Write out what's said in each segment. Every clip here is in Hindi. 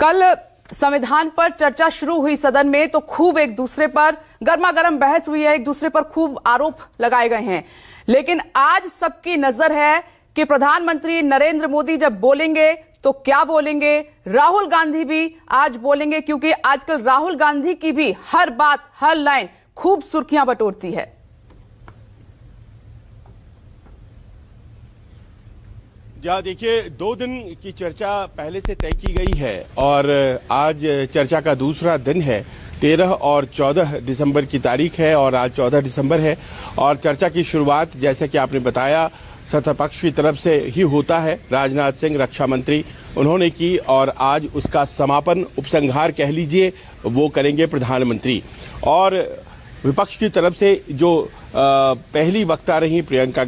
कल संविधान पर चर्चा शुरू हुई सदन में तो खूब एक दूसरे पर गर्मा गर्म बहस हुई है, एक दूसरे पर खूब आरोप लगाए गए हैं। लेकिन आज सबकी नजर है कि प्रधानमंत्री नरेंद्र मोदी जब बोलेंगे तो क्या बोलेंगे। राहुल गांधी भी आज बोलेंगे, क्योंकि आजकल राहुल गांधी की भी हर बात, हर लाइन खूब सुर्खियां बटोरती है। या देखिए, 2 दिन की चर्चा पहले से तय की गई है और आज चर्चा का दूसरा दिन है। 13 और 14 दिसंबर की तारीख है और आज 14 दिसंबर है और चर्चा की शुरुआत, जैसे कि आपने बताया, सत्ता पक्ष की तरफ से ही होता है। राजनाथ सिंह रक्षा मंत्री उन्होंने की और आज उसका समापन, उपसंहार कह लीजिए, वो करेंगे प्रधानमंत्री। और विपक्ष की तरफ से जो पहली वक्ता रही प्रियंका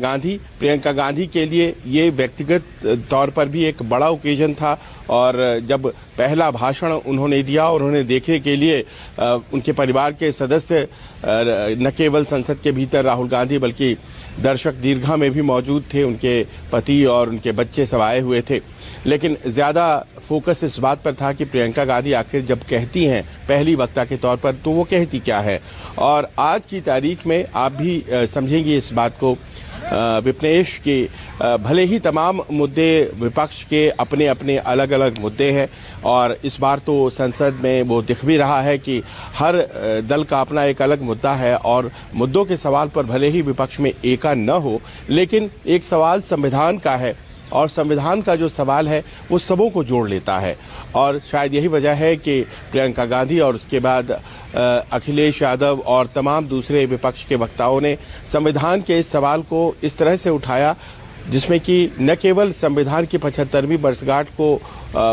गांधी के लिए ये व्यक्तिगत तौर पर भी एक बड़ा ओकेजन था। और जब पहला भाषण उन्होंने दिया और उन्हें देखने के लिए उनके परिवार के सदस्य न केवल संसद के भीतर राहुल गांधी बल्कि दर्शक दीर्घा में भी मौजूद थे, उनके पति और उनके बच्चे सब आए हुए थे। लेकिन ज्यादा फोकस इस बात पर था कि प्रियंका गांधी आखिर जब कहती हैं पहली वक्ता के तौर पर तो वो कहती क्या है। और आज की तारीख में आप भी समझेंगे इस बात को, विपनेश के भले ही तमाम मुद्दे विपक्ष के अपने अपने अलग अलग मुद्दे हैं और इस बार तो संसद में वो दिख भी रहा है कि हर दल का अपना एक अलग मुद्दा है और मुद्दों के सवाल पर भले ही विपक्ष में एका न हो, लेकिन एक सवाल संविधान का है और संविधान का जो सवाल है वो सबों को जोड़ लेता है। और शायद यही वजह है कि प्रियंका गांधी और उसके बाद अखिलेश यादव और तमाम दूसरे विपक्ष के वक्ताओं ने संविधान के इस सवाल को इस तरह से उठाया जिसमें कि न केवल संविधान की 75वीं वर्षगांठ को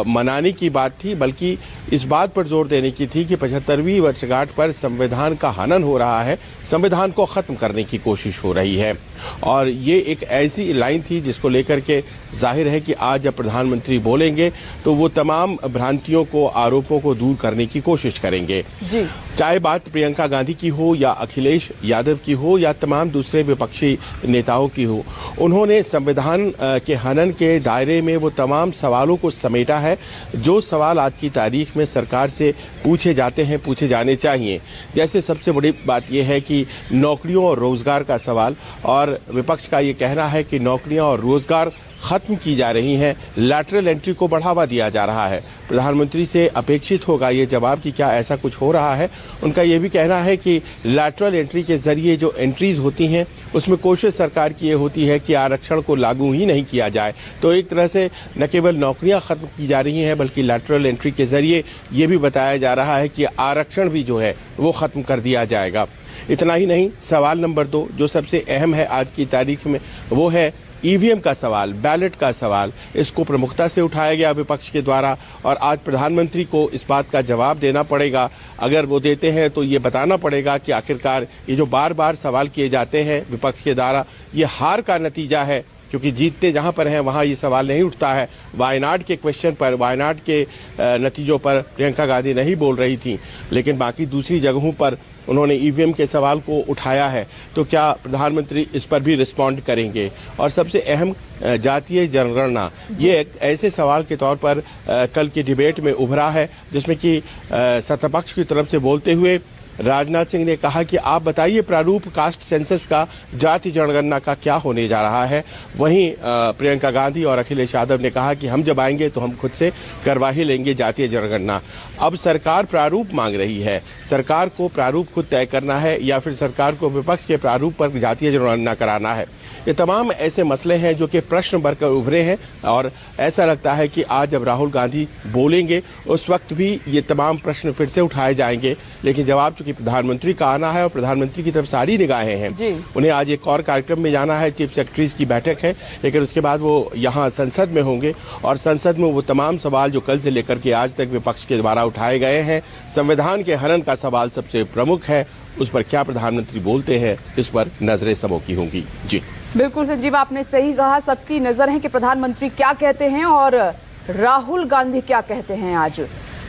मनाने की बात थी, बल्कि इस बात पर जोर देने की थी कि 75वीं वर्षगांठ पर संविधान का हनन हो रहा है, संविधान को खत्म करने की कोशिश हो रही है। और ये एक ऐसी लाइन थी जिसको लेकर के जाहिर है कि आज जब प्रधानमंत्री बोलेंगे तो वो तमाम भ्रांतियों को, आरोपों को दूर करने की कोशिश करेंगे जी। चाहे बात प्रियंका गांधी की हो या अखिलेश यादव की हो या तमाम दूसरे विपक्षी नेताओं की हो, उन्होंने संविधान के हनन के दायरे में वो तमाम सवालों को समेटा है जो सवाल आज की तारीख में सरकार से पूछे जाते हैं, पूछे जाने चाहिए। जैसे सबसे बड़ी बात यह है कि नौकरियों और रोजगार का सवाल, और विपक्ष का ये कहना है कि नौकरियां और रोजगार खत्म की जा रही हैं, लैटरल एंट्री को बढ़ावा दिया जा रहा है। प्रधानमंत्री से अपेक्षित होगा ये जवाब कि क्या ऐसा कुछ हो रहा है। उनका ये भी कहना है कि लैटरल एंट्री के जरिए जो एंट्रीज होती हैं उसमें कोशिश सरकार की ये होती है कि आरक्षण को लागू ही नहीं किया जाए। तो एक तरह से न केवल नौकरियां खत्म की जा रही हैं बल्कि लैटरल एंट्री के जरिए ये भी बताया जा रहा है कि आरक्षण भी जो है वो खत्म कर दिया जाएगा। इतना ही नहीं, सवाल नंबर 2 जो सबसे अहम है आज की तारीख में, वो है ईवीएम का सवाल, बैलेट का सवाल। इसको प्रमुखता से उठाया गया विपक्ष के द्वारा और आज प्रधानमंत्री को इस बात का जवाब देना पड़ेगा। अगर वो देते हैं तो ये बताना पड़ेगा कि आखिरकार ये जो बार बार सवाल किए जाते हैं विपक्ष के द्वारा, ये हार का नतीजा है, क्योंकि जीतते जहां पर हैं वहां ये सवाल नहीं उठता है। वायनाड के क्वेश्चन पर, वायनाड के नतीजों पर प्रियंका गांधी नहीं बोल रही थी, लेकिन बाकी दूसरी जगहों पर उन्होंने ईवीएम के सवाल को उठाया है। तो क्या प्रधानमंत्री इस पर भी रिस्पॉन्ड करेंगे? और सबसे अहम जातीय जनगणना, ये एक ऐसे सवाल के तौर पर कल की डिबेट में उभरा है जिसमें कि सत्तापक्ष की तरफ से बोलते हुए राजनाथ सिंह ने कहा कि आप बताइए प्रारूप कास्ट सेंसस का, जाति जनगणना का क्या होने जा रहा है। वहीं प्रियंका गांधी और अखिलेश यादव ने कहा कि हम जब आएंगे तो हम खुद से करवा ही लेंगे जातीय जनगणना। अब सरकार प्रारूप मांग रही है, सरकार को प्रारूप खुद तय करना है या फिर सरकार को विपक्ष के प्रारूप पर जातीय जनगणना कराना है। ये तमाम ऐसे मसले हैं जो कि प्रश्न बनकर उभरे हैं और ऐसा लगता है कि आज जब राहुल गांधी बोलेंगे उस वक्त भी ये तमाम प्रश्न फिर से उठाए जाएंगे। लेकिन जवाब चूंकि प्रधानमंत्री का आना है और प्रधानमंत्री की तरफ सारी निगाहें हैं, उन्हें आज एक और कार्यक्रम में जाना है, चीफ सेक्रेटरीज की बैठक है, लेकिन उसके बाद वो यहाँ संसद में होंगे और संसद में वो तमाम सवाल जो कल से लेकर के आज तक विपक्ष के द्वारा उठाए गए हैं, संविधान के हनन का सवाल सबसे प्रमुख है, उस पर क्या प्रधानमंत्री बोलते हैं, इस पर नजरें सबों की होंगी। जी बिल्कुल संजीव, आपने सही कहा, सबकी नजर है कि प्रधानमंत्री क्या कहते हैं और राहुल गांधी क्या कहते हैं आज।